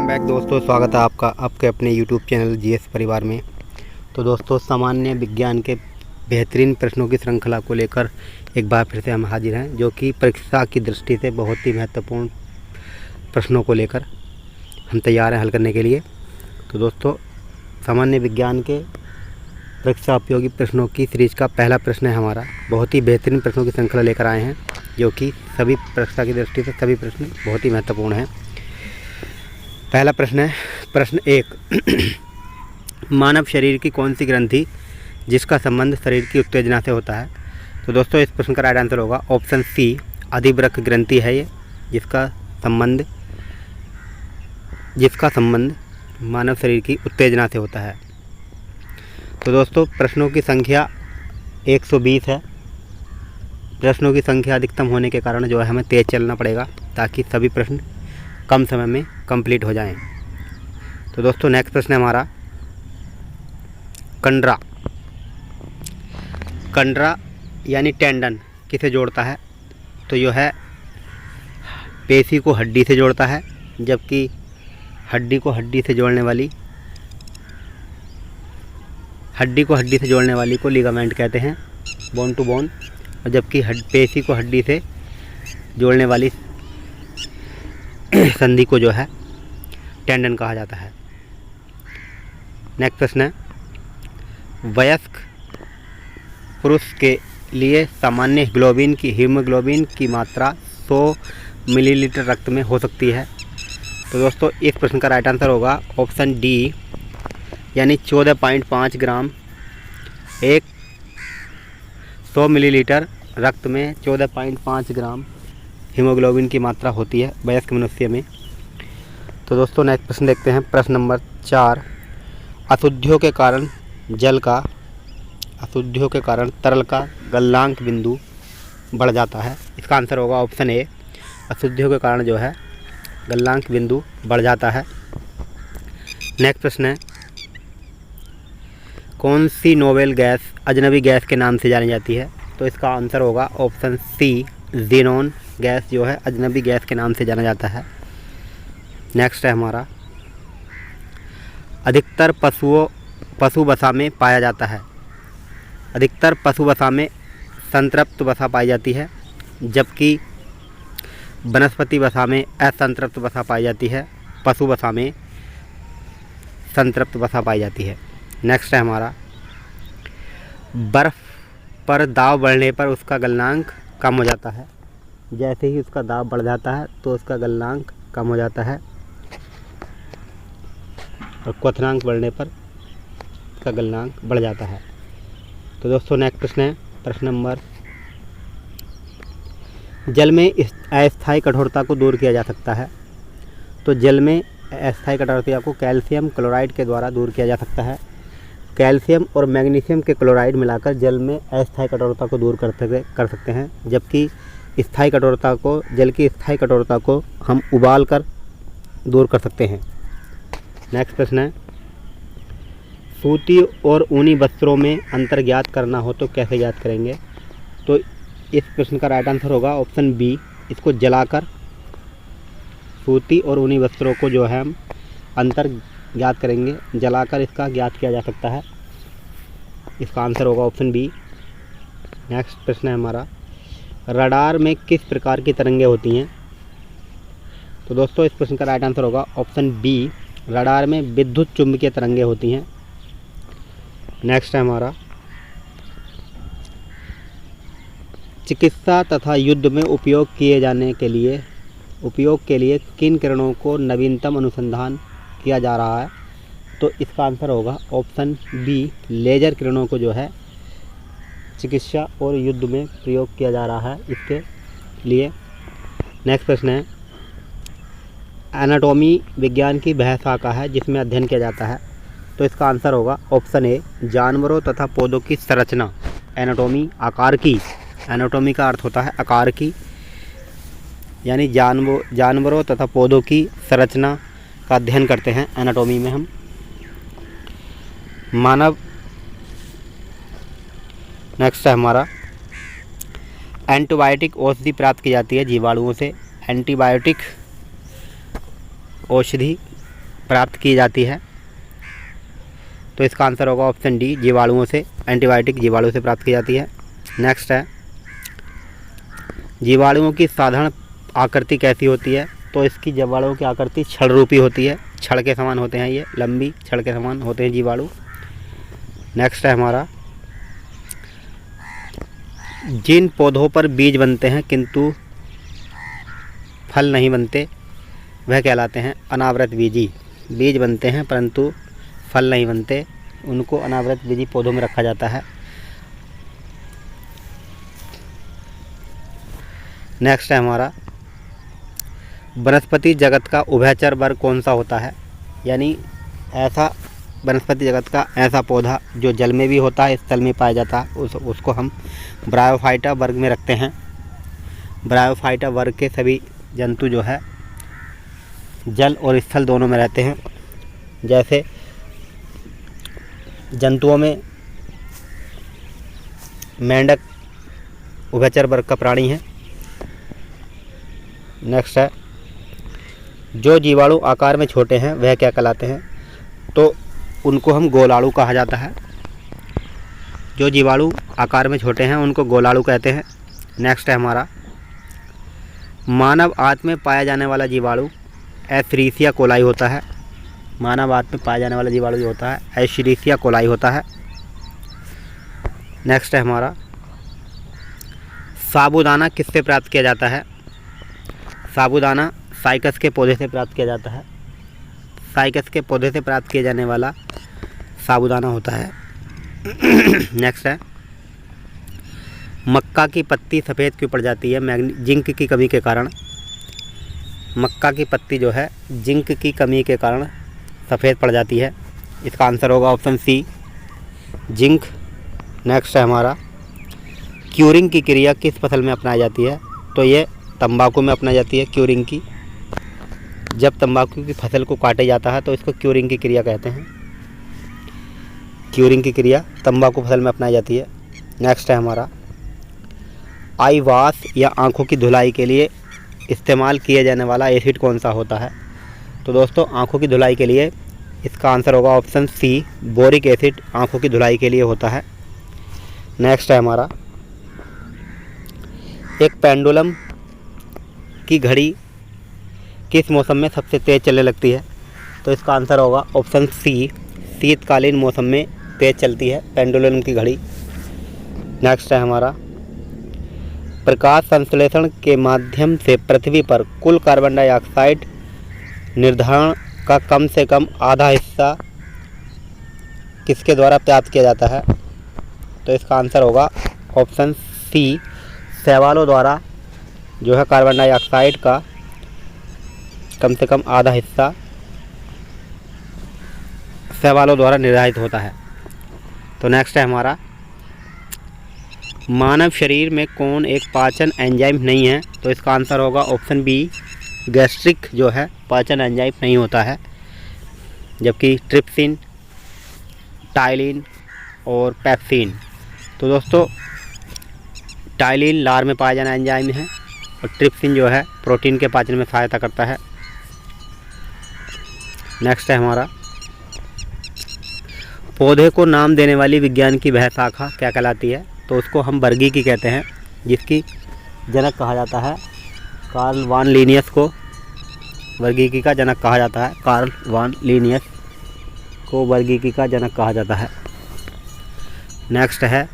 Welcome back दोस्तों, स्वागत है आपका आपके अपने यूट्यूब चैनल जीएस परिवार में। तो दोस्तों, सामान्य विज्ञान के बेहतरीन प्रश्नों की श्रृंखला को लेकर एक बार फिर से हम हाजिर हैं, जो कि परीक्षा की दृष्टि से बहुत ही महत्वपूर्ण प्रश्नों को लेकर हम तैयार हैं हल करने के लिए। तो दोस्तों, सामान्य विज्ञान के परीक्षा उपयोगी प्रश्नों की सीरीज का पहला प्रश्न है हमारा। बहुत ही बेहतरीन प्रश्नों की श्रृंखला लेकर आए हैं, जो कि सभी परीक्षा की दृष्टि से सभी प्रश्न बहुत ही महत्वपूर्ण हैं। पहला प्रश्न है, प्रश्न 1 मानव शरीर की कौन सी ग्रंथि जिसका संबंध शरीर की उत्तेजना से होता है। तो दोस्तों, इस प्रश्न का राइट आंसर होगा ऑप्शन सी, अधिवृक्क ग्रंथि है ये, जिसका संबंध मानव शरीर की उत्तेजना से होता है। तो दोस्तों, प्रश्नों की संख्या 120 है। प्रश्नों की संख्या अधिकतम होने के कारण जो है हमें तेज़ चलना पड़ेगा, ताकि सभी प्रश्न कम समय में कंप्लीट हो जाएं। तो दोस्तों, नेक्स्ट प्रश्न है हमारा, कंडरा यानी टेंडन किसे जोड़ता है। तो जो है पेशी को हड्डी से जोड़ता है, जबकि हड्डी को हड्डी से जोड़ने वाली को लिगामेंट कहते हैं, बोन टू बोन। और जबकि पेशी को हड्डी से जोड़ने वाली संधि को जो है टेंडन कहा जाता है। नेक्स्ट प्रश्न है, वयस्क पुरुष के लिए सामान्य हीमोग्लोबिन की मात्रा 100 मिलीलीटर रक्त में हो सकती है। तो दोस्तों, इस प्रश्न का राइट आंसर होगा ऑप्शन डी, यानी 14.5 ग्राम। 100 मिलीलीटर रक्त में 14.5 ग्राम हीमोग्लोबिन की मात्रा होती है वयस्क मनुष्य में। तो दोस्तों, नेक्स्ट प्रश्न देखते हैं, प्रश्न नंबर 4 अशुद्धियों के कारण तरल का गलनांक बिंदु बढ़ जाता है। इसका आंसर होगा ऑप्शन ए, अशुद्धियों के कारण जो है गलनांक बिंदु बढ़ जाता है। नेक्स्ट प्रश्न है, कौन सी नोबेल गैस अजनबी गैस के नाम से जानी जाती है। तो इसका आंसर होगा ऑप्शन सी, ज़ीनॉन गैस जो है अजनबी गैस के नाम से जाना जाता है। नेक्स्ट है हमारा, अधिकतर पशु वसा में पाया जाता है। अधिकतर पशु वसा में संतृप्त वसा पाई जाती है, जबकि वनस्पति वसा में असंतृप्त वसा पाई जाती है। पशु वसा में संतृप्त वसा पाई जाती है। नेक्स्ट है हमारा, बर्फ़ पर दाब बढ़ने पर उसका गलनांक कम हो जाता है। जैसे ही उसका दाब बढ़ जाता है तो उसका गलनांक कम हो जाता है, और क्वथनांक बढ़ने पर उसका गलनांक बढ़ जाता है। तो दोस्तों, नेक्स्ट प्रश्न है, प्रश्न नंबर, जल में अस्थायी कठोरता को दूर किया जा सकता है। तो जल में अस्थायी कठोरता को कैल्शियम क्लोराइड के द्वारा दूर किया जा सकता है। कैल्शियम और मैग्नीशियम के क्लोराइड मिलाकर जल में अस्थायी कठोरता को दूर कर सकते हैं, जबकि जल की स्थायी कठोरता को हम उबाल कर दूर कर सकते हैं। नेक्स्ट प्रश्न है, सूती और ऊनी वस्त्रों में अंतर ज्ञात करना हो तो कैसे ज्ञात करेंगे। तो इस प्रश्न का राइट आंसर होगा ऑप्शन बी, इसको जलाकर सूती और ऊनी वस्त्रों को जो है हम अंतर ज्ञात करेंगे, जलाकर इसका ज्ञात किया जा सकता है। इसका आंसर होगा ऑप्शन बी। नेक्स्ट प्रश्न है हमारा, रडार में किस प्रकार की तरंगें होती हैं। तो दोस्तों, इस प्रश्न का राइट आंसर होगा ऑप्शन बी, रडार में विद्युत चुंबकीय तरंगें होती हैं। नेक्स्ट है हमारा, चिकित्सा तथा युद्ध में उपयोग के लिए किन किरणों को नवीनतम अनुसंधान किया जा रहा है। तो इसका आंसर होगा ऑप्शन बी, लेज़र किरणों को जो है चिकित्सा और युद्ध में प्रयोग किया जा रहा है इसके लिए। नेक्स्ट प्रश्न है, एनाटॉमी विज्ञान की वह शाखा है जिसमें अध्ययन किया जाता है। तो इसका आंसर होगा ऑप्शन ए, जानवरों तथा पौधों की संरचना। एनाटॉमी आकार की, एनाटॉमी का अर्थ होता है आकार की, यानी जानवरों तथा पौधों की संरचना का अध्ययन करते हैं एनाटॉमी में हम। नेक्स्ट है हमारा, एंटीबायोटिक औषधि प्राप्त की जाती है जीवाणुओं से। एंटीबायोटिक औषधि प्राप्त की जाती है? तो इसका आंसर होगा ऑप्शन डी, जीवाणुओं से। एंटीबायोटिक जीवाणु से प्राप्त की जाती है। नेक्स्ट है, जीवाणुओं की साधारण आकृति कैसी होती है? तो इसकी जीवाणुओं की आकृति छड़ रूपी होती है, छड़ के समान होते हैं, ये लंबी छड़ के समान होते हैं जीवाणु। नेक्स्ट है हमारा, जिन पौधों पर बीज बनते हैं किंतु फल नहीं बनते वह कहलाते हैं अनावृत बीजी। बीज बनते हैं परंतु फल नहीं बनते, उनको अनावृत बीजी पौधों में रखा जाता है। नेक्स्ट है हमारा, वनस्पति जगत का उभयचर वर्ग कौन सा होता है? यानी ऐसा वनस्पति जगत का ऐसा पौधा जो जल में भी होता है, स्थल में पाया जाता है, उसको हम ब्रायोफाइटा वर्ग में रखते हैं। ब्रायोफाइटा वर्ग के सभी जंतु जो है जल और स्थल दोनों में रहते हैं। जैसे जंतुओं में मेंढक उभयचर वर्ग का प्राणी है। नेक्स्ट है, जो जीवाणु आकार में छोटे हैं वह क्या कहलाते हैं? तो उनको हम गोलाणु कहा जाता है। जो जीवाणु आकार में छोटे हैं उनको गोलाणु कहते हैं। नेक्स्ट है हमारा, मानव आंत में पाया जाने वाला जीवाणु एस्चेरिचिया कोलाई होता है। मानव आंत में पाया जाने वाला जीवाणु जो होता है एस्चेरिचिया कोलाई होता है। नेक्स्ट है हमारा, साबूदाना किससे प्राप्त किया जाता है? साबूदाना साइकस के पौधे से प्राप्त किया जाता है। साइकस के पौधे से प्राप्त किया जाने वाला साबूदाना होता है। नेक्स्ट है, मक्का की पत्ती सफ़ेद क्यों पड़ जाती है जिंक की कमी के कारण? मक्का की पत्ती जो है जिंक की कमी के कारण सफ़ेद पड़ जाती है। इसका आंसर होगा ऑप्शन सी, जिंक। नेक्स्ट है हमारा, क्यूरिंग की क्रिया किस फसल में अपनाई जाती है? तो ये तंबाकू में अपनाई जाती है, क्यूरिंग की। जब तंबाकू की फसल को काटा जाता है तो इसको क्यूरिंग की क्रिया कहते हैं। क्यूरिंग की क्रिया तंबाकू फसल में अपनाई जाती है। नेक्स्ट है हमारा, आई वॉश या आँखों की धुलाई के लिए इस्तेमाल किए जाने वाला एसिड कौन सा होता है? तो दोस्तों, आँखों की धुलाई के लिए इसका आंसर होगा ऑप्शन सी, बोरिक एसिड आँखों की धुलाई के लिए होता है। नेक्स्ट है हमारा, एक पेंडुलम की घड़ी किस मौसम में सबसे तेज़ चलने लगती है? तो इसका आंसर होगा ऑप्शन सी, शीतकालीन मौसम में तेज़ चलती है पेंडुलम की घड़ी। नेक्स्ट है हमारा, प्रकाश संश्लेषण के माध्यम से पृथ्वी पर कुल कार्बन डाइऑक्साइड निर्धारण का कम से कम आधा हिस्सा किसके द्वारा प्राप्त किया जाता है? तो इसका आंसर होगा ऑप्शन सी, शैवालों द्वारा जो है कार्बन डाइऑक्साइड का कम से कम आधा हिस्सा शैवालों द्वारा निर्धारित होता है। तो नेक्स्ट है हमारा, मानव शरीर में कौन एक पाचन एंजाइम नहीं है? तो इसका आंसर होगा ऑप्शन बी, गैस्ट्रिक जो है पाचन एंजाइम नहीं होता है, जबकि ट्रिप्सिन, टाइलिन और पेप्सिन। तो दोस्तों, टाइलिन लार में पाया जाना एंजाइम है और ट्रिप्सिन जो है प्रोटीन के पाचन में सहायता करता है। नेक्स्ट है हमारा, पौधे को नाम देने वाली विज्ञान की वह शाखा क्या कहलाती है? तो उसको हम वर्गीकी कहते हैं, जिसकी जनक कहा जाता है कार्ल वान लिनियस को। वर्गीकी का जनक कहा जाता है, कार्ल वान लिनियस को वर्गीकी का जनक कहा जाता है। नेक्स्ट है,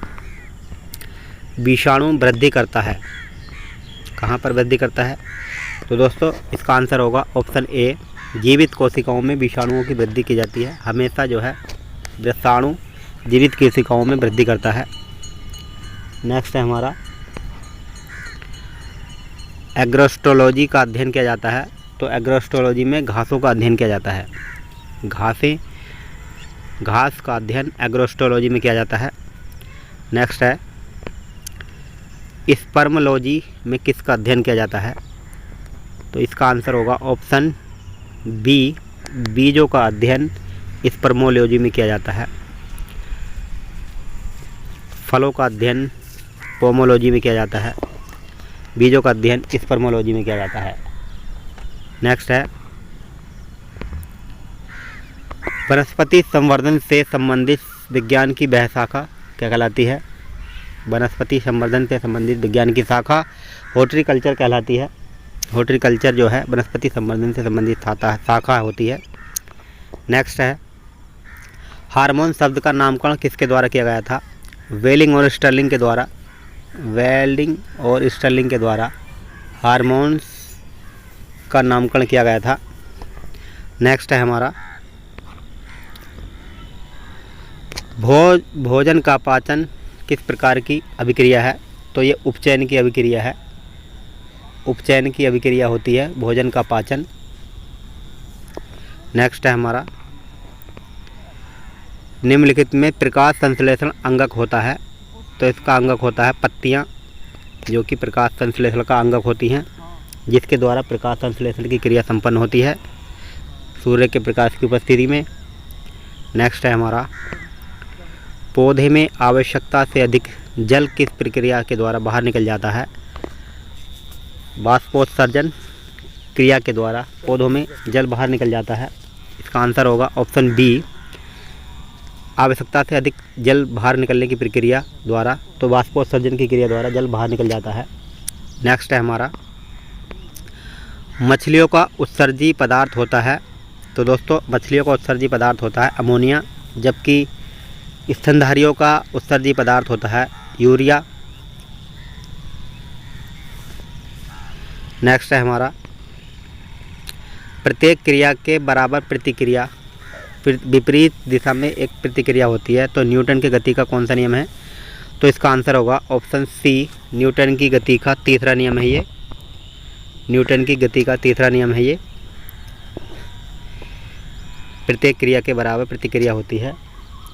विषाणु वृद्धि करता है, कहाँ पर वृद्धि करता है? तो दोस्तों, इसका आंसर होगा ऑप्शन ए, जीवित कोशिकाओं में विषाणुओं की वृद्धि की जाती है। हमेशा जो है विषाणु जीवित कोशिकाओं में वृद्धि करता है। नेक्स्ट है हमारा, एग्रोस्टोलॉजी का अध्ययन किया जाता है। तो एग्रोस्टोलॉजी में घासों का अध्ययन किया जाता है। घास का अध्ययन एग्रोस्टोलॉजी में किया जाता है। नेक्स्ट है, स्पर्मोलॉजी में किसका अध्ययन किया जाता है? तो इसका आंसर होगा ऑप्शन बी, बीजों का अध्ययन स्पर्मोलॉजी में किया जाता है। फलों का अध्ययन पोमोलॉजी में किया जाता है, बीजों का अध्ययन स्पर्मोलॉजी में किया जाता है। नेक्स्ट है, वनस्पति संवर्धन से संबंधित विज्ञान की वह शाखा क्या कहलाती है? वनस्पति संवर्धन से संबंधित विज्ञान की शाखा हॉर्टिकल्चर कहलाती है। हॉर्टिकल्चर जो है वनस्पति संवर्धन से संबंधित शाखा होती है। नेक्स्ट है, हार्मोन शब्द का नामकरण किसके द्वारा किया गया था? वेलिंग और स्टर्लिंग के द्वारा। वेल्डिंग और स्टर्लिंग के द्वारा हार्मोन्स का नामकरण किया गया था। नेक्स्ट है हमारा, भोजन का पाचन किस प्रकार की अभिक्रिया है? तो ये उपचयन की अभिक्रिया है। उपचयन की अभिक्रिया होती है भोजन का पाचन। नेक्स्ट है हमारा, निम्नलिखित में प्रकाश संश्लेषण अंगक होता है। तो इसका अंगक होता है पत्तियां, जो कि प्रकाश संश्लेषण का अंगक होती हैं, जिसके द्वारा प्रकाश संश्लेषण की क्रिया संपन्न होती है सूर्य के प्रकाश की उपस्थिति में। नेक्स्ट है हमारा, पौधे में आवश्यकता से अधिक जल किस प्रक्रिया के द्वारा बाहर निकल जाता है? बाष्पोत्सर्जन क्रिया के द्वारा पौधों में जल बाहर निकल जाता है। इसका आंसर होगा ऑप्शन बी, आवश्यकता से अधिक जल बाहर निकलने की प्रक्रिया द्वारा। तो बाष्पोत्सर्जन की क्रिया द्वारा जल बाहर निकल जाता है। नेक्स्ट है हमारा, मछलियों का उत्सर्जी पदार्थ होता है। तो दोस्तों मछलियों का उत्सर्जी पदार्थ होता है अमोनिया, जबकि स्तनधारियों का उत्सर्जी पदार्थ होता है यूरिया। नेक्स्ट है हमारा, प्रत्येक क्रिया के बराबर प्रतिक्रिया विपरीत दिशा में एक प्रतिक्रिया होती है। तो न्यूटन की गति का कौन सा नियम है? तो इसका आंसर होगा ऑप्शन सी, न्यूटन की गति का तीसरा नियम है ये। न्यूटन की गति का तीसरा नियम है ये। प्रत्येक क्रिया के बराबर प्रतिक्रिया होती है।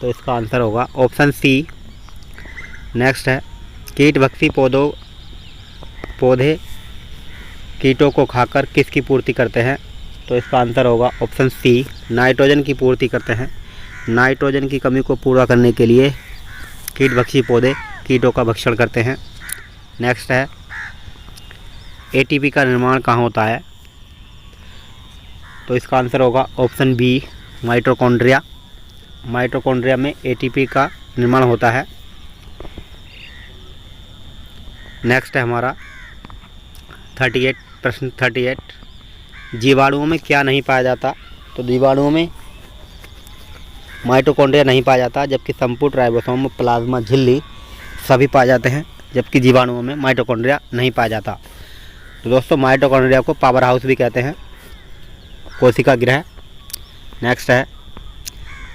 तो इसका आंसर होगा ऑप्शन सी। नेक्स्ट है, कीटभक्षी पौधे कीटों को खाकर किसकी पूर्ति करते हैं? तो इसका आंसर होगा ऑप्शन सी, नाइट्रोजन की पूर्ति करते हैं। नाइट्रोजन की कमी को पूरा करने के लिए कीटभक्षी पौधे कीटों का भक्षण करते हैं। नेक्स्ट है, एटीपी का निर्माण कहाँ होता है? तो इसका आंसर होगा ऑप्शन बी, माइटोकॉन्ड्रिया। माइटोकॉन्ड्रिया में एटीपी का निर्माण होता है। नेक्स्ट है हमारा 38, प्रश्न 38, जीवाणुओं में क्या नहीं पाया जाता? तो जीवाणुओं में माइटोकॉन्ड्रिया नहीं पाया जाता, जबकि संपूर्ण राइबोसोम, प्लाज्मा झिल्ली सभी पाए जाते हैं, जबकि जीवाणुओं में माइटोकॉन्ड्रिया नहीं पाया जाता। तो दोस्तों माइटोकॉन्ड्रिया को पावर हाउस भी कहते हैं, कोशिका गृह। नेक्स्ट है,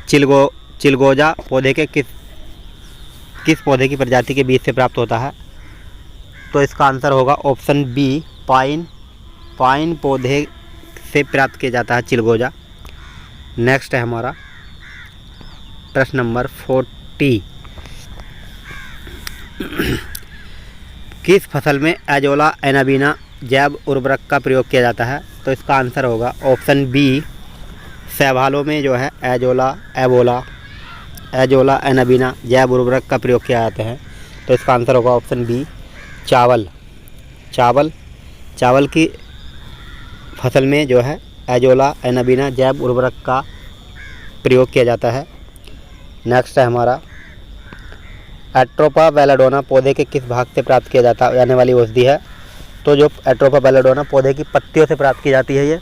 चिलगोजा पौधे के किस पौधे की प्रजाति के बीज से प्राप्त होता है? तो इसका आंसर होगा ऑप्शन बी, पाइन। पाइन पौधे से प्राप्त किया जाता है चिलगोजा। नेक्स्ट है हमारा प्रश्न नंबर 40, किस फसल में एजोला एनाबीना जैव उर्वरक का प्रयोग किया जाता है? तो इसका आंसर होगा ऑप्शन बी, शैवालों में जो है एजोला एनाबीना जैव उर्वरक का प्रयोग किया जाता है। तो इसका आंसर होगा ऑप्शन बी, चावल की फसल में जो है एजोला एनाबीना जैव उर्वरक का प्रयोग किया जाता है। नेक्स्ट है हमारा, एट्रोपा बेलाडोना पौधे के किस भाग से प्राप्त किया जाने वाली औषधि है? तो जो एट्रोपा बेलाडोना पौधे की पत्तियों से प्राप्त की जाती है, ये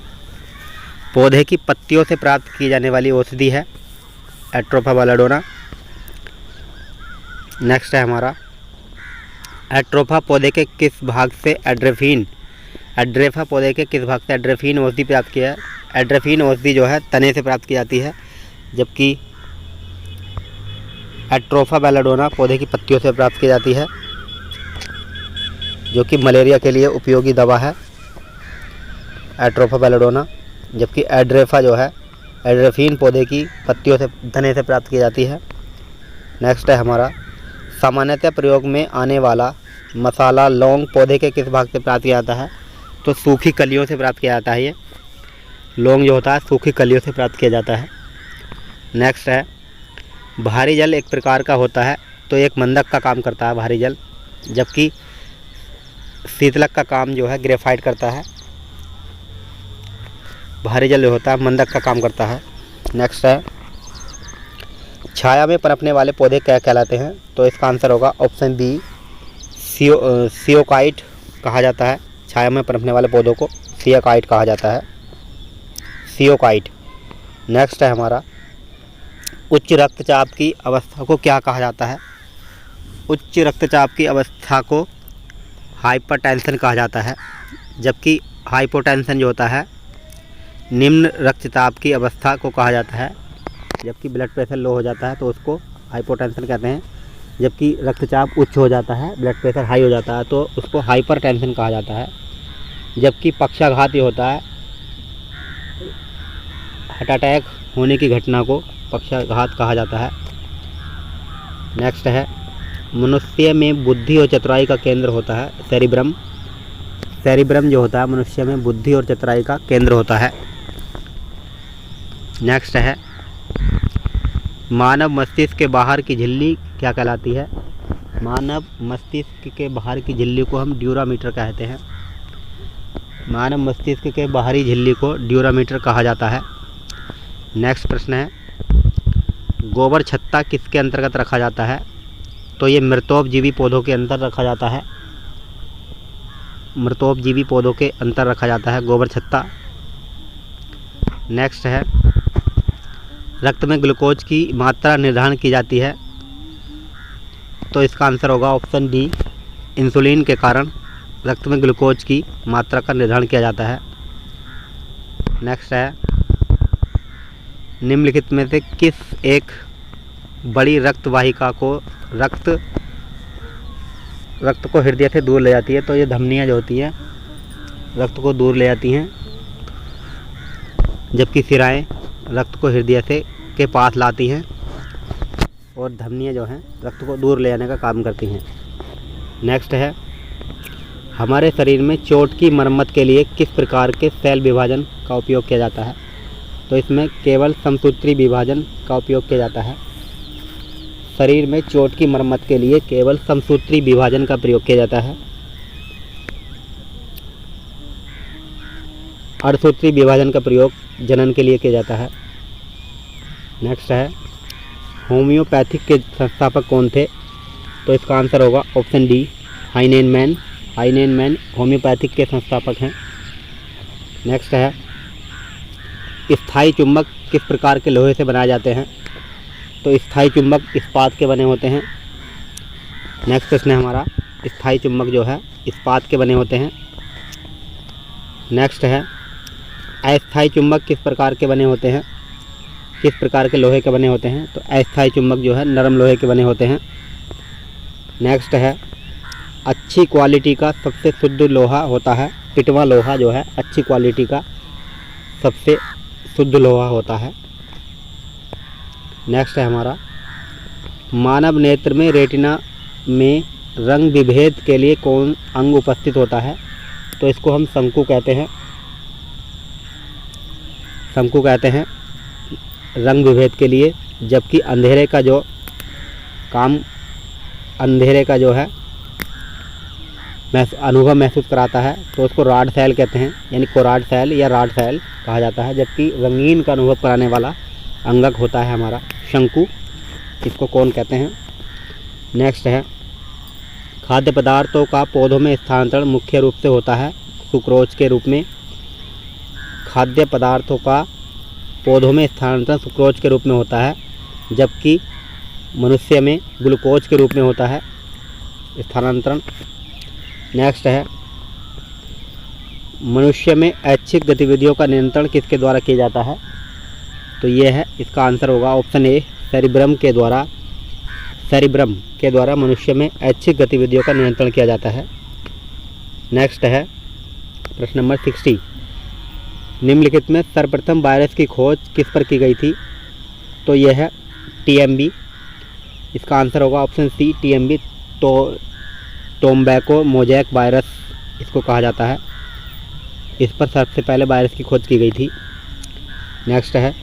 पौधे की पत्तियों से प्राप्त की जाने वाली औषधि है एट्रोपा बेलाडोना। नेक्स्ट है हमारा, एट्रोफा पौधे के किस भाग से एड्रेफा पौधे के किस भाग से एड्रेफिन औषधि प्राप्त किया है? एड्रेफिन औषधि जो है तने से प्राप्त की जाती है, जबकि एट्रोफा बेलाडोना पौधे की पत्तियों से प्राप्त की जाती है, जो कि मलेरिया के लिए उपयोगी दवा है एट्रोफा बेलाडोना। जबकि एड्रेफा जो है एड्रेफिन पौधे की पत्तियों से तने से प्राप्त की जाती है। नेक्स्ट है हमारा, सामान्यतः प्रयोग में आने वाला मसाला लौंग पौधे के किस भाग से प्राप्त किया जाता है? तो सूखी कलियों से प्राप्त किया जाता है। ये लौंग जो होता है सूखी कलियों से प्राप्त किया जाता है। नेक्स्ट है, भारी जल एक प्रकार का होता है, तो एक मंदक का काम करता है भारी जल, जबकि शीतलक का काम जो है ग्रेफाइट करता है। भारी जल जो होता है मंदक का काम करता है। नेक्स्ट है, छाया में पनपने वाले पौधे क्या कहलाते हैं? तो इसका आंसर होगा ऑप्शन बी, सियोकाइट कहा जाता है। छाया में पनपने वाले पौधों को सियोकाइट कहा जाता है, सियोकाइट। नेक्स्ट है हमारा, उच्च रक्तचाप की अवस्था को क्या कहा जाता है? उच्च रक्तचाप की अवस्था को हाइपरटेंशन कहा जाता है, जबकि हाइपोटेंशन जो होता है निम्न रक्तचाप की अवस्था को कहा जाता है। जबकि ब्लड प्रेशर लो हो जाता है तो उसको हाइपोटेंशन कहते हैं, जबकि रक्तचाप उच्च हो जाता है, ब्लड प्रेशर हाई हो जाता है तो उसको हाइपरटेंशन कहा जाता है। जबकि पक्षाघात ये होता है, हार्ट अटैक होने की घटना को पक्षाघात कहा जाता है। नेक्स्ट है, मनुष्य में बुद्धि और चतुराई का केंद्र होता है सेरिब्रम। सेरिब्रम जो होता है मनुष्य में बुद्धि और चतुराई का केंद्र होता है। नेक्स्ट है, मानव मस्तिष्क के बाहर की झिल्ली क्या कहलाती है? मानव मस्तिष्क के बाहर की झिल्ली को हम ड्यूरामीटर कहते हैं। मानव मस्तिष्क के बाहरी झिल्ली को ड्यूरामीटर कहा जाता है। नेक्स्ट प्रश्न है, गोबर छत्ता किसके अंतर्गत रखा जाता है? तो ये मृतोपजीवी पौधों के अंतर रखा जाता है। मृतोपजीवी पौधों के अंतर रखा जाता है गोबर छत्ता। नेक्स्ट है, रक्त में ग्लूकोज की मात्रा निर्धारण की जाती है। तो इसका आंसर होगा ऑप्शन डी, इंसुलिन के कारण रक्त में ग्लूकोज की मात्रा का निर्धारण किया जाता है। नेक्स्ट है, निम्नलिखित में से किस एक बड़ी रक्त वाहिका को रक्त को हृदय से दूर ले जाती है? तो ये धमनियाँ जो होती हैं रक्त को दूर ले जाती हैं, जबकि सिराएं रक्त को हृदय से के पास लाती हैं और धमनियाँ जो हैं रक्त को दूर ले जाने का काम करती हैं। नेक्स्ट है, हमारे शरीर में चोट की मरम्मत के लिए किस प्रकार के सेल विभाजन का उपयोग किया जाता है? तो इसमें केवल समसूत्री विभाजन का उपयोग किया जाता है। शरीर में चोट की मरम्मत के लिए केवल समसूत्री विभाजन का प्रयोग किया जाता है। अर्धसूत्री विभाजन का प्रयोग जनन के लिए किया जाता है। नेक्स्ट है, होम्योपैथिक के संस्थापक कौन थे? तो इसका आंसर होगा ऑप्शन डी, हाइनेनमैन। हाइनेनमैन होम्योपैथिक के संस्थापक हैं। नेक्स्ट है, स्थायी चुंबक किस प्रकार के लोहे से बनाए जाते हैं? तो स्थायी चुंबक इस्पात के बने होते हैं। नेक्स्ट प्रश्न है हमारा, स्थायी चुंबक जो है इस्पात के बने होते हैं। नेक्स्ट है, अस्थायी चुंबक किस प्रकार के बने होते हैं? किस प्रकार के लोहे के बने होते हैं? तो अस्थायी चुंबक जो है नरम लोहे के बने होते हैं। नेक्स्ट है, अच्छी क्वालिटी का सबसे शुद्ध लोहा होता है पिटवा लोहा जो है अच्छी क्वालिटी का सबसे शुद्ध लोहा होता है। नेक्स्ट है हमारा, मानव नेत्र में रेटिना में रंग विभेद के लिए कौन अंग उपस्थित होता है? तो इसको हम शंकु कहते हैं। शंकु कहते हैं रंग विभेद के लिए, जबकि अंधेरे का जो काम अंधेरे का जो है अनुभव महसूस कराता है तो उसको राड सेल कहते हैं, यानी कोराड सेल या राड सेल कहा जाता है। जबकि रंगीन का अनुभव कराने वाला अंगक होता है हमारा शंकु, इसको कौन कहते हैं? नेक्स्ट है, खाद्य पदार्थों का पौधों में स्थानांतरण मुख्य रूप से होता है सुक्रोज के रूप में। खाद्य पदार्थों का पौधों में स्थानांतरण सुक्रोज के रूप में होता है, जबकि मनुष्य में ग्लूकोज के रूप में होता है स्थानांतरण। नेक्स्ट है, मनुष्य में ऐच्छिक गतिविधियों का नियंत्रण किसके द्वारा किया जाता है? तो ये है, इसका आंसर होगा ऑप्शन ए, सेरिब्रम के द्वारा। सेरिब्रम के द्वारा मनुष्य में ऐच्छिक गतिविधियों का नियंत्रण किया जाता है। नेक्स्ट है प्रश्न नंबर 60, निम्नलिखित में सर्वप्रथम वायरस की खोज किस पर की गई थी? तो यह है टीएमबी। इसका आंसर होगा ऑप्शन सी, टीएमबी। तो टोम्बैको मोजैक वायरस इसको कहा जाता है, इस पर सबसे पहले वायरस की खोज की गई थी। नेक्स्ट है,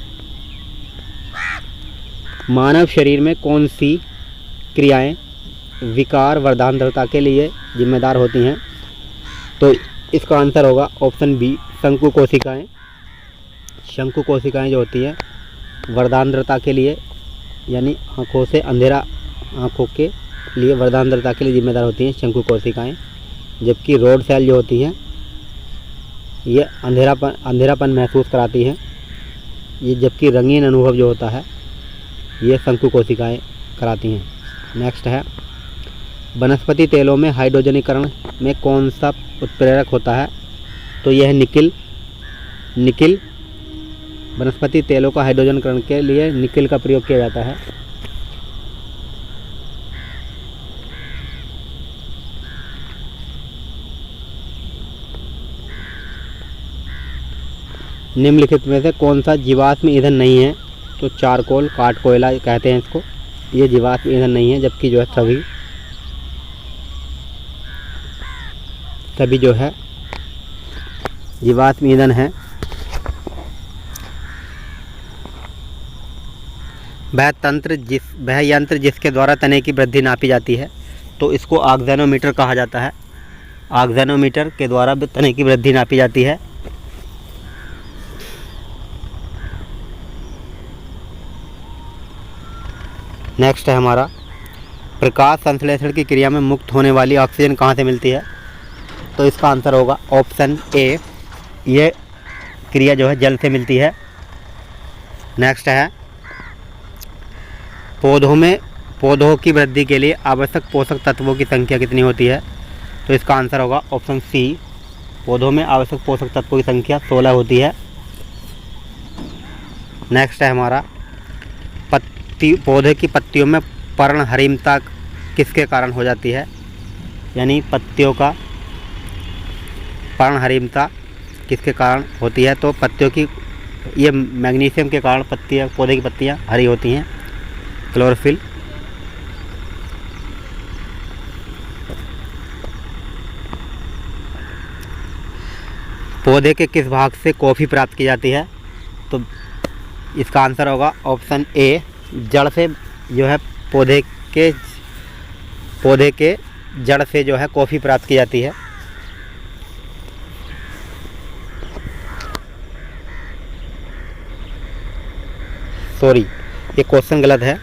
मानव शरीर में कौन सी क्रियाएं विकार वर्धांतरता के लिए जिम्मेदार होती हैं? तो इसका आंसर होगा ऑप्शन बी, शंकु कोशिकाएं। शंकु कोशिकाएं जो होती हैं वर्धांतरता के लिए यानी आँखों से अंधेरा, आँखों के लिए वर्धांतरता के लिए जिम्मेदार होती हैं शंकु कोशिकाएँ। जबकि रोड सेल जो होती हैं ये अंधेरापन महसूस कराती हैं। ये जबकि रंगीन अनुभव जो होता है ये शंकु कोशिकाएँ कराती हैं। नेक्स्ट है, वनस्पति तेलों में हाइड्रोजनीकरण में कौन सा उत्प्रेरक होता है? तो यह निकिल वनस्पति तेलों का हाइड्रोजनीकरण के लिए निकिल का प्रयोग किया जाता है। निम्नलिखित में से कौन सा जीवाश्म ईंधन नहीं है? तो चारकोल, काठ कोयला कहते हैं इसको, ये जीवाश्म ईंधन नहीं है। जबकि जो है सभी जो है जीवाश्म ईंधन है। वह यंत्र जिसके द्वारा तने की वृद्धि नापी जाती है तो इसको ऑक्सेनोमीटर कहा जाता है। ऑक्सेनोमीटर के द्वारा तने की वृद्धि नापी जाती है। नेक्स्ट है हमारा, प्रकाश संश्लेषण की क्रिया में मुक्त होने वाली ऑक्सीजन कहाँ से मिलती है? तो इसका आंसर होगा ऑप्शन ए, ये क्रिया जो है जल से मिलती है। नेक्स्ट है, पौधों की वृद्धि के लिए आवश्यक पोषक तत्वों की संख्या कितनी होती है? तो इसका आंसर होगा ऑप्शन सी, पौधों में आवश्यक पोषक तत्वों की संख्या 16 होती है। नेक्स्ट है हमारा, पौधे की पत्तियों में पर्णहरिमता किसके कारण हो जाती है? यानी पत्तियों का पर्णहरिमता किसके कारण होती है? तो पत्तियों की ये मैग्नीशियम के कारण पौधे की पत्तियां हरी होती हैं, क्लोरोफिल। पौधे के किस भाग से कॉफ़ी प्राप्त की जाती है? तो इसका आंसर होगा ऑप्शन ए, जड़ से जो है पौधे के जड़ से जो है कॉफ़ी प्राप्त की जाती है। सॉरी, ये क्वेश्चन गलत है,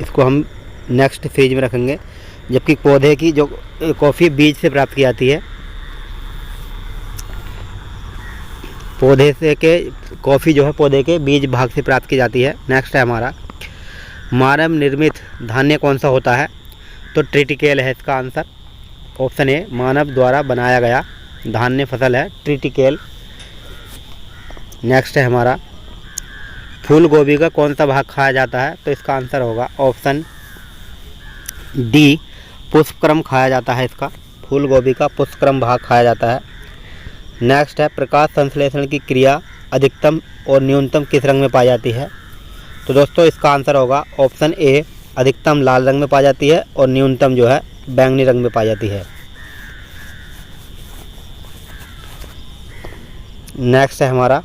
इसको हम नेक्स्ट फेज में रखेंगे। जबकि पौधे की जो कॉफ़ी बीज से प्राप्त की जाती है, पौधे से के कॉफ़ी जो है पौधे के बीज भाग से प्राप्त की जाती है। नेक्स्ट है हमारा, मानव निर्मित धान्य कौन सा होता है? तो ट्रिटिकेल है इसका आंसर, ऑप्शन ए, मानव द्वारा बनाया गया धान्य फसल है ट्रिटिकेल। नेक्स्ट है हमारा, फूल गोभी का कौन सा भाग खाया जाता है? तो इसका आंसर होगा ऑप्शन डी, पुष्पक्रम खाया जाता है इसका, फूल गोभी का पुष्पक्रम भाग खाया जाता है। नेक्स्ट है, प्रकाश संश्लेषण की क्रिया अधिकतम और न्यूनतम किस रंग में पाई जाती है? तो दोस्तों इसका आंसर होगा ऑप्शन ए, अधिकतम लाल रंग में पाई जाती है और न्यूनतम जो है बैंगनी रंग में पाई जाती है। नेक्स्ट है हमारा,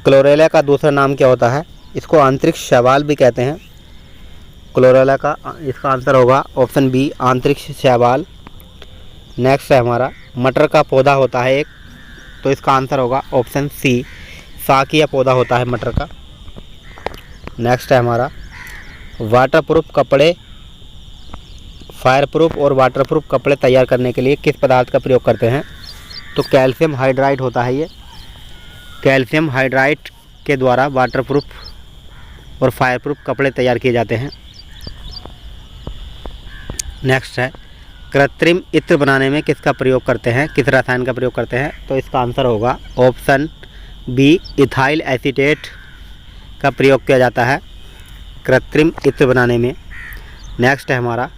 क्लोरेला का दूसरा नाम क्या होता है? इसको आंतरिक शैवाल भी कहते हैं। क्लोरेला का इसका आंसर होगा ऑप्शन बी, आंतरिक शैवाल। नेक्स्ट है हमारा, मटर का पौधा होता है एक, तो इसका आंसर होगा ऑप्शन सी, शाकीय पौधा होता है मटर का। नेक्स्ट है हमारा, वाटरप्रूफ कपड़े, फायरप्रूफ और वाटरप्रूफ कपड़े तैयार करने के लिए किस पदार्थ का प्रयोग करते हैं? तो कैल्शियम हाइड्राइड होता है ये, कैल्शियम हाइड्राइड के द्वारा वाटरप्रूफ और फायरप्रूफ कपड़े तैयार किए जाते हैं। नेक्स्ट है, कृत्रिम इत्र बनाने में किसका प्रयोग करते हैं, किस रसायन का प्रयोग करते हैं? तो इसका आंसर होगा ऑप्शन बी, इथाइल एसीटेट का प्रयोग किया जाता है कृत्रिम इत्र बनाने में। नेक्स्ट है हमारा,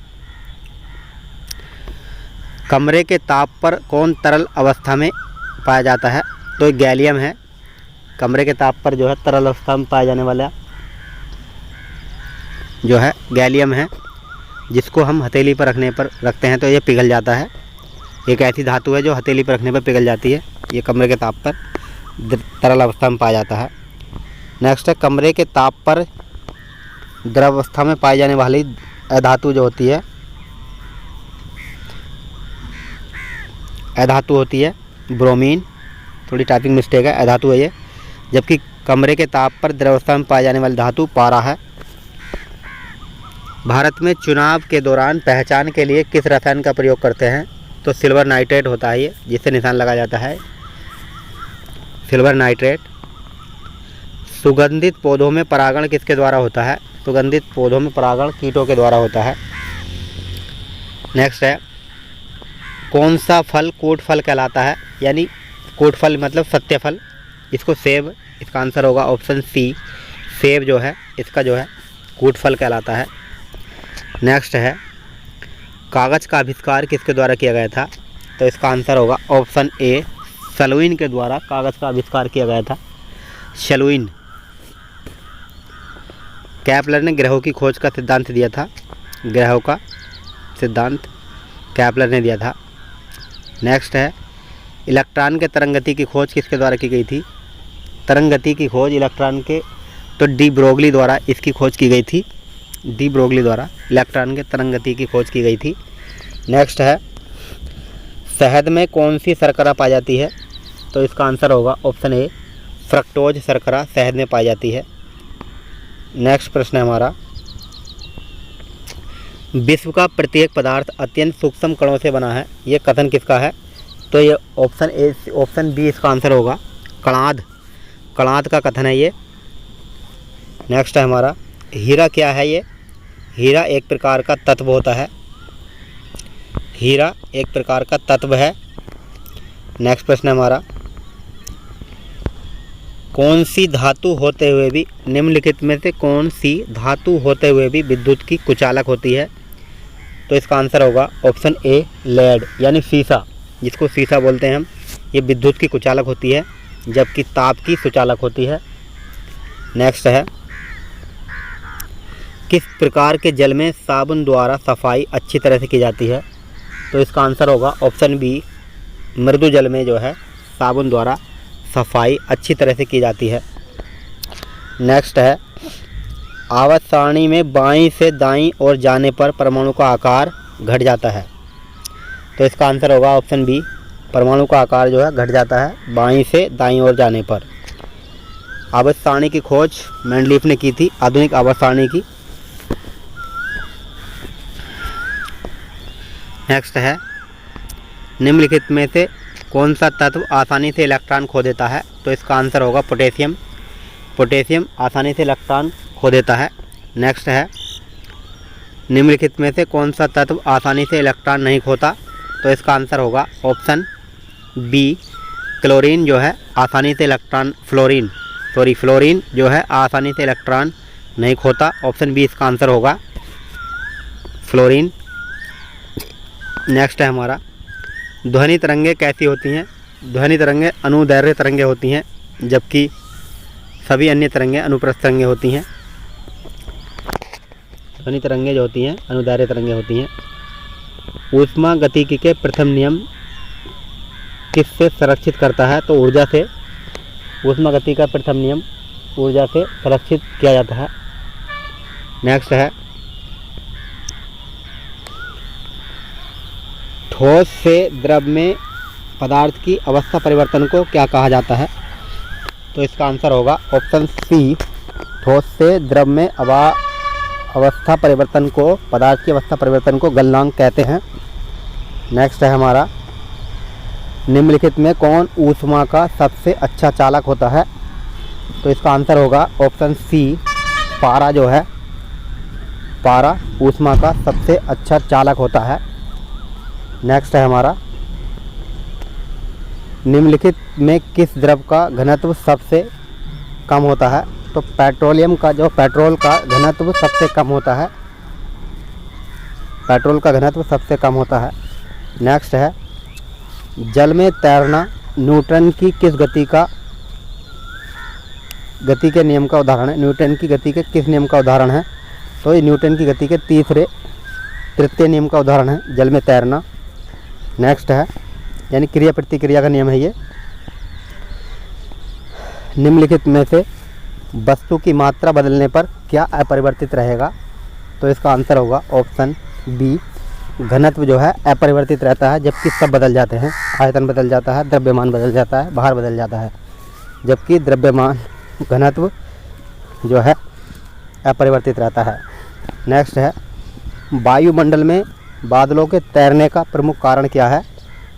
कमरे के ताप पर कौन तरल अवस्था में पाया जाता है? तो गैलियम है, कमरे के ताप पर जो है तरल अवस्था में पाया जाने वाला जो है गैलियम है, जिसको हम हथेली पर रखते हैं तो ये पिघल जाता है। एक ऐसी धातु है जो हथेली पर रखने पर पिघल जाती है, ये कमरे के ताप पर तरल अवस्था में पाया जाता है। नेक्स्ट है, कमरे के ताप पर द्रव अवस्था में पाई जाने वाली अधातु जो होती है, अधातु होती है ब्रोमीन, थोड़ी टाइपिंग मिस्टेक है, अधातु है ये। जबकि कमरे के ताप पर द्रवस्था में पाई जाने वाली धातु पारा है। भारत में चुनाव के दौरान पहचान के लिए किस रसायन का प्रयोग करते हैं? तो सिल्वर नाइट्रेट होता है ये, जिससे निशान लगाया जाता है, सिल्वर नाइट्रेट। सुगंधित पौधों में परागण किसके द्वारा होता है? सुगंधित पौधों में परागण कीटों के द्वारा होता है। नेक्स्ट है, कौन सा फल कूट फल कहलाता है? यानी कूट फल मतलब सत्य फल, इसको सेब, इसका आंसर होगा ऑप्शन सी, सेब जो है इसका जो है कूट फल कहलाता है। नेक्स्ट है, कागज़ का आविष्कार किसके द्वारा किया गया था? तो इसका आंसर होगा ऑप्शन ए, शलुइन के द्वारा कागज़ का आविष्कार किया गया था, शलुइन। केपलर ने ग्रहों की खोज का सिद्धांत दिया था, ग्रहों का सिद्धांत केपलर ने दिया था। नेक्स्ट है, इलेक्ट्रॉन के तरंग गति की खोज किसके द्वारा की गई थी? तरंग गति की खोज इलेक्ट्रॉन के, तो डी ब्रोगली द्वारा इसकी खोज की गई थी, डी ब्रोगली द्वारा इलेक्ट्रॉन के तरंग गति की खोज की गई थी। नेक्स्ट है, शहद में कौन सी शर्करा पाई जाती है? तो इसका आंसर होगा ऑप्शन ए, फ्रक्टोज शर्करा शहद में पाई जाती है। नेक्स्ट प्रश्न है हमारा, विश्व का प्रत्येक पदार्थ अत्यंत सूक्ष्म कणों से बना है, ये कथन किसका है? तो ये ऑप्शन ए, ऑप्शन बी इसका आंसर होगा, कणाद, कणाद का कथन है ये। नेक्स्ट है हमारा, हीरा क्या है? ये हीरा एक प्रकार का तत्व होता है, हीरा एक प्रकार का तत्व है। नेक्स्ट प्रश्न है हमारा, कौन सी धातु होते हुए भी, निम्नलिखित में से कौन सी धातु होते हुए भी विद्युत की कुचालक होती है? तो इसका आंसर होगा ऑप्शन ए, लेड, यानी सीसा, जिसको सीसा बोलते हैं हम, ये विद्युत की कुचालक होती है, जबकि ताप की सुचालक होती है। नेक्स्ट है, किस प्रकार के जल में साबुन द्वारा सफाई अच्छी तरह से की जाती है? तो इसका आंसर होगा ऑप्शन बी, मृदु जल में जो है साबुन द्वारा सफाई अच्छी तरह से की जाती है। नेक्स्ट है, आवर्त सारणी में बाईं से दाईं ओर जाने पर परमाणु का आकार घट जाता है, तो इसका आंसर होगा ऑप्शन बी, परमाणु का आकार जो है घट जाता है बाईं से दाईं ओर जाने पर। आवर्त सारणी की खोज मेंडलीफ ने की थी, आधुनिक आवर्त सारणी की। नेक्स्ट है, निम्नलिखित में से कौन सा तत्व आसानी से इलेक्ट्रॉन खो देता है? तो इसका आंसर होगा पोटेशियम, पोटेशियम आसानी से इलेक्ट्रॉन खो देता है। नेक्स्ट है, निम्नलिखित में से कौन सा तत्व आसानी से इलेक्ट्रॉन नहीं खोता? तो इसका आंसर होगा ऑप्शन बी, क्लोरीन जो है आसानी से इलेक्ट्रॉन, फ्लोरीन जो है आसानी से इलेक्ट्रॉन नहीं खोता, ऑप्शन बी इसका आंसर होगा, फ्लोरीन। नेक्स्ट है हमारा, ध्वनि तरंगे कैसी होती हैं? ध्वनि तरंगे अनुदैर्घ्य तरंगे होती हैं, जबकि सभी अन्य तरंगे अनुप्रस्थ तरंगे होती हैं। ध्वनि तरंगे जो होती हैं अनुदैर्घ्य तरंगे होती हैं। ऊष्मा गतिकी के प्रथम नियम किससे संरक्षित करता है? तो ऊर्जा से, ऊष्मा गति का प्रथम नियम ऊर्जा से संरक्षित किया जाता है। नेक्स्ट है, ठोस से द्रव में पदार्थ की अवस्था परिवर्तन को क्या कहा जाता है? तो इसका आंसर होगा ऑप्शन सी, ठोस से द्रव में अवस्था परिवर्तन को, पदार्थ की अवस्था परिवर्तन को गलनांक कहते हैं। नेक्स्ट है हमारा, निम्नलिखित में कौन ऊष्मा का सबसे अच्छा चालक होता है? तो इसका आंसर होगा ऑप्शन सी, पारा जो है, पारा ऊष्मा का सबसे अच्छा चालक होता है। नेक्स्ट है हमारा, निम्नलिखित में किस द्रव का घनत्व सबसे कम होता है? तो पेट्रोलियम का, जो पेट्रोल का घनत्व सबसे कम होता है, पेट्रोल का घनत्व सबसे कम होता है। नेक्स्ट है, जल में तैरना न्यूटन की किस गति के नियम का उदाहरण है? न्यूटन की गति के किस नियम का उदाहरण है? तो ये न्यूटन की गति के तृतीय नियम का उदाहरण है, जल में तैरना। नेक्स्ट है, यानी क्रिया प्रतिक्रिया का नियम है ये। निम्नलिखित में से वस्तु की मात्रा बदलने पर क्या अपरिवर्तित रहेगा? तो इसका आंसर होगा ऑप्शन बी, घनत्व जो है अपरिवर्तित रहता है, जबकि सब बदल जाते हैं, आयतन बदल जाता है, द्रव्यमान बदल जाता है, भार बदल जाता है, जबकि द्रव्यमान घनत्व जो है अपरिवर्तित रहता है। नेक्स्ट है, वायुमंडल में बादलों के तैरने का प्रमुख कारण क्या है?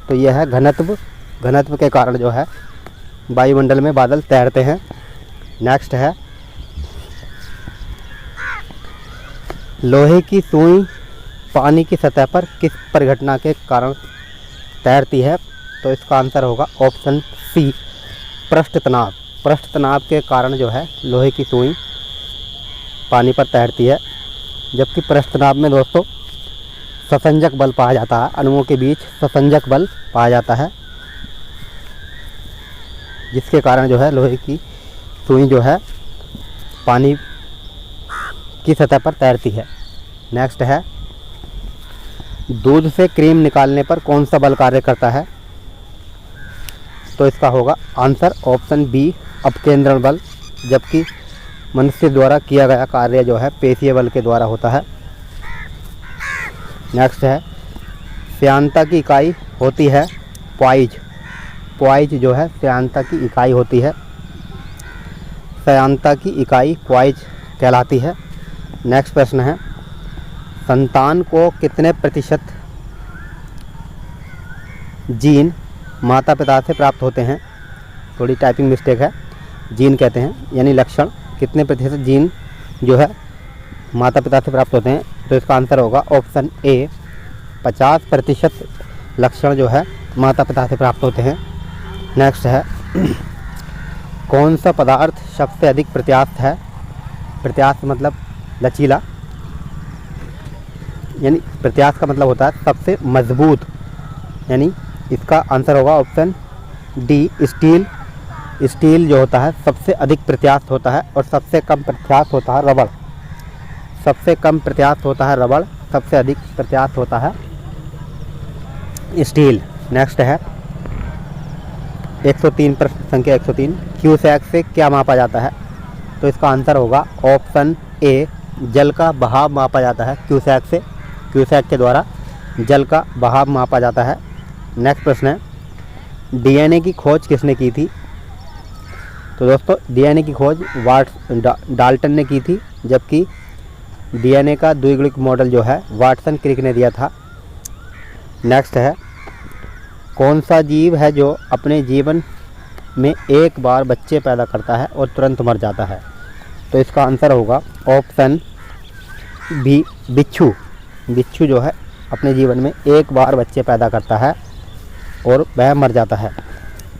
तो यह है घनत्व। घनत्व के कारण जो है वायुमंडल में बादल तैरते हैं। नेक्स्ट है, लोहे की सुई पानी की सतह पर किस परिघटना के कारण तैरती है? तो इसका आंसर होगा ऑप्शन सी, पृष्ठ तनाव। पृष्ठ तनाव के कारण जो है लोहे की सुई पानी पर तैरती है। जबकि पृष्ठ तनाव में दोस्तों ससंजक बल पाया जाता है, अणुओं के बीच ससंजक बल पाया जाता है, जिसके कारण जो है लोहे की सुई जो है पानी की सतह पर तैरती है। नेक्स्ट है, दूध से क्रीम निकालने पर कौन सा बल कार्य करता है? तो इसका होगा आंसर ऑप्शन बी, अपकेंद्रण बल। जबकि मनुष्य द्वारा किया गया कार्य जो है पेशीय बल के द्वारा होता है। नेक्स्ट है, श्यानता की इकाई होती है पॉइज। पॉइज जो है श्यानता की इकाई होती है। श्यानता की इकाई पॉइज कहलाती है। नेक्स्ट प्रश्न है, संतान को कितने प्रतिशत जीन माता पिता से प्राप्त होते हैं? थोड़ी टाइपिंग मिस्टेक है, जीन कहते हैं, यानी लक्षण। कितने प्रतिशत जीन जो है माता पिता से प्राप्त होते हैं? तो इसका आंसर होगा ऑप्शन ए, 50% लक्षण जो है माता पिता से प्राप्त होते हैं। नेक्स्ट है, कौन सा पदार्थ सबसे अधिक प्रत्यास्थ है? प्रत्यास्थ मतलब लचीला, यानी प्रत्यास्थ का मतलब होता है सबसे मजबूत, यानी इसका आंसर होगा ऑप्शन डी, स्टील। स्टील जो होता है सबसे अधिक प्रत्यास्थ होता है और सबसे कम प्रत्यास्थ होता है रबड़। सबसे कम प्रत्यास्थ होता है रबड़, सबसे अधिक प्रत्यास्थ होता है स्टील। नेक्स्ट है 103 प्रश्न संख्या 103, क्यूसेक से क्या मापा जाता है? तो इसका आंसर होगा ऑप्शन ए, जल का बहाव मापा जाता है क्यूसेक से। क्यूसेक के द्वारा जल का बहाव मापा जाता है। नेक्स्ट प्रश्न है, डीएनए की खोज किसने की थी? तो दोस्तों डीएनए की खोज डाल्टन ने की थी, जबकि डीएनए का द्विगुणित मॉडल जो है वाटसन क्रिक ने दिया था। नेक्स्ट है, कौन सा जीव है जो अपने जीवन में एक बार बच्चे पैदा करता है और तुरंत मर जाता है? तो इसका आंसर होगा ऑप्शन बी, बिच्छू। बिच्छू जो है अपने जीवन में एक बार बच्चे पैदा करता है और वह मर जाता है।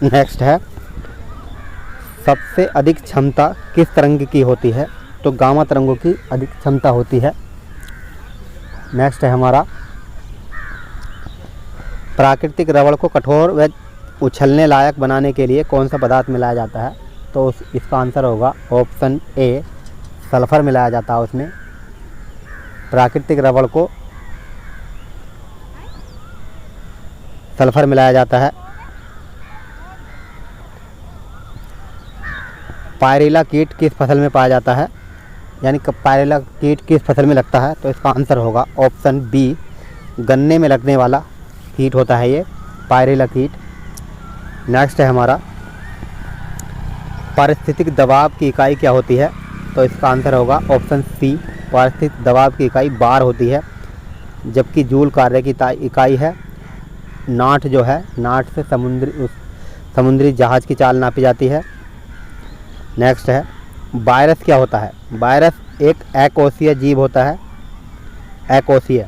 नेक्स्ट है, सबसे अधिक क्षमता किस तरंग की होती है? तो गामा तरंगों की अधिक क्षमता होती है। नेक्स्ट है हमारा, प्राकृतिक रबड़ को कठोर व उछलने लायक बनाने के लिए कौन सा पदार्थ मिलाया जाता है? तो इसका आंसर होगा ऑप्शन ए, सल्फर मिलाया जाता है उसमें। प्राकृतिक रबड़ को सल्फर मिलाया जाता है। पायरेला कीट किस फसल में पाया जाता है? यानी पायरेला कीट किस फसल में लगता है? तो इसका आंसर होगा ऑप्शन बी, गन्ने में लगने वाला कीट होता है ये पायरेला कीट। नेक्स्ट है हमारा, पारिस्थितिक दबाव की इकाई क्या होती है? तो इसका आंसर होगा ऑप्शन सी, पारिस्थितिक दबाव की इकाई बार होती है। जबकि जूल कार्य की इकाई है नाट जो है, नाट से समुद्री जहाज़ की चाल नापी जाती है। नेक्स्ट है, वायरस क्या होता है? वायरस एक अकोशीय जीव होता है। अकोशीय,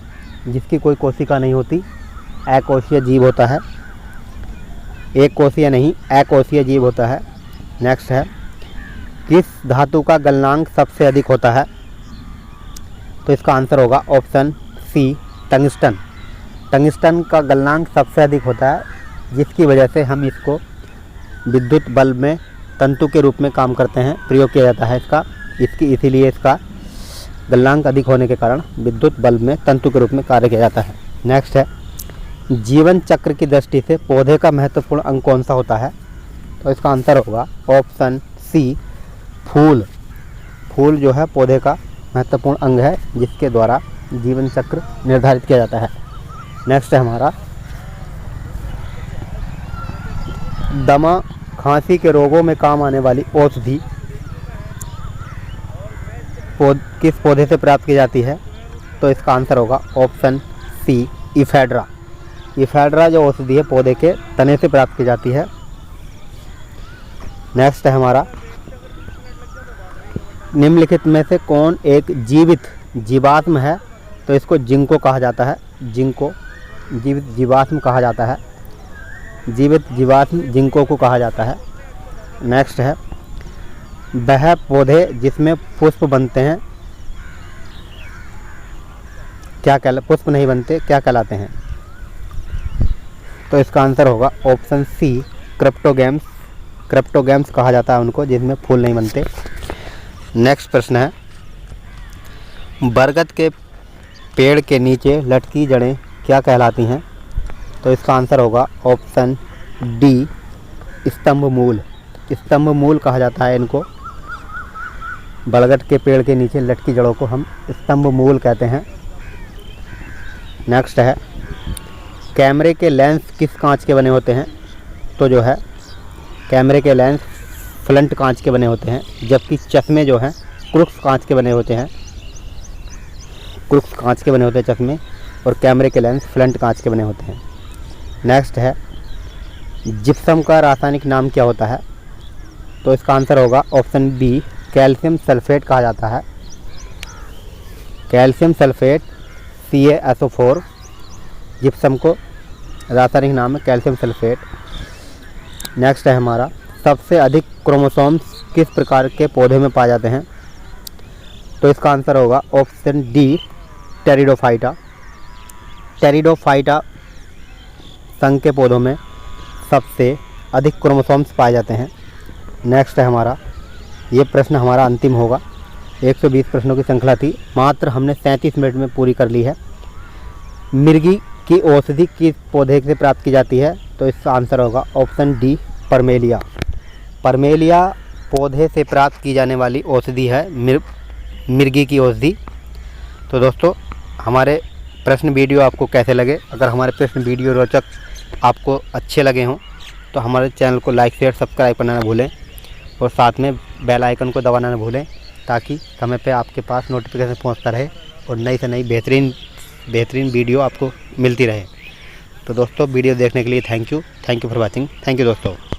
जिसकी कोई कोशिका नहीं होती, अकोशीय जीव होता है। एक कोशीय नहीं, अकोशीय जीव होता है। नेक्स्ट है, किस धातु का गलनांक सबसे अधिक होता है? तो इसका आंसर होगा ऑप्शन सी, टंगस्टन। टंगस्टन का गलनांक सबसे अधिक होता है, जिसकी वजह से हम इसको विद्युत बल्ब में तंतु के रूप में काम करते हैं, प्रयोग किया जाता है इसीलिए इसका गलनांक अधिक होने के कारण विद्युत बल्ब में तंतु के रूप में कार्य किया जाता है। नेक्स्ट है, जीवन चक्र की दृष्टि से पौधे का महत्वपूर्ण अंग कौन सा होता है? तो इसका आंसर होगा ऑप्शन सी, फूल। फूल जो है पौधे का महत्वपूर्ण अंग है, जिसके द्वारा जीवन चक्र निर्धारित किया जाता है। नेक्स्ट है हमारा, दमा खांसी के रोगों में काम आने वाली औषधि किस पौधे से प्राप्त की जाती है? तो इसका आंसर होगा ऑप्शन सी, इफेड्रा। इफेड्रा जो औषधि है पौधे के तने से प्राप्त की जाती है। नेक्स्ट है हमारा, निम्नलिखित में से कौन एक जीवित जीवात्म है? तो इसको जिंको कहा जाता है। जिंको जीवित जीवात्म कहा जाता है। जीवित जीवात्म जिंको को कहा जाता है। नेक्स्ट है, वह पौधे जिसमें पुष्प बनते हैं पुष्प नहीं बनते क्या कहलाते हैं? तो इसका आंसर होगा ऑप्शन सी, क्रिप्टोगैम्स। क्रिप्टोगैम्स कहा जाता है उनको जिसमें फूल नहीं बनते। नेक्स्ट प्रश्न है, बरगद के पेड़ के नीचे लटकी जड़ें क्या कहलाती हैं? तो इसका आंसर होगा ऑप्शन डी, स्तंभ मूल। स्तंभ मूल कहा जाता है इनको। बरगद के पेड़ के नीचे लटकी जड़ों को हम स्तंभ मूल कहते हैं। नेक्स्ट है, कैमरे के लेंस किस कांच के बने होते हैं? तो जो है कैमरे के लेंस फ्लंट कांच के बने होते हैं, जबकि चश्मे जो हैं क्रूक्स कांच के बने होते हैं। क्रूक्स कांच के बने होते हैं चश्मे, और कैमरे के लेंस फ्लंट कांच के बने होते हैं। नेक्स्ट है, जिप्सम का रासायनिक नाम क्या होता है? तो इसका आंसर होगा ऑप्शन बी, कैल्शियम सल्फेट कहा जाता है। कैल्शियम सल्फेट CaSO4 जिप्सम को रासायनिक नाम है कैल्शियम सल्फेट। नेक्स्ट है हमारा, सबसे अधिक क्रोमोसोम्स किस प्रकार के पौधे में पाए जाते हैं? तो इसका आंसर होगा ऑप्शन डी, टेरिडोफाइटा। टेरिडोफाइटा संघ के पौधों में सबसे अधिक क्रोमोसोम्स पाए जाते हैं। नेक्स्ट है हमारा, ये प्रश्न हमारा अंतिम होगा। 120 प्रश्नों की श्रृंखला थी, मात्र हमने 37 मिनट में पूरी कर ली है। मिर्गी की औषधि किस पौधे से प्राप्त की जाती है? तो इसका आंसर होगा ऑप्शन डी, परमेलिया। परमेलिया पौधे से प्राप्त की जाने औषधि औषधि है मिर्गी की औषधि। तो दोस्तों, हमारे प्रश्न वीडियो आपको कैसे लगे? अगर हमारे प्रश्न वीडियो रोचक आपको अच्छे लगे हों तो हमारे चैनल को लाइक शेयर सब्सक्राइब करना ना भूलें, और साथ में बेल आइकन को दबाना ना भूलें, ताकि समय पे आपके पास नोटिफिकेशन पहुंचता रहे और नई से नई बेहतरीन वीडियो आपको मिलती रहे। तो दोस्तों, वीडियो देखने के लिए thank you for watching. Thank you दोस्तों।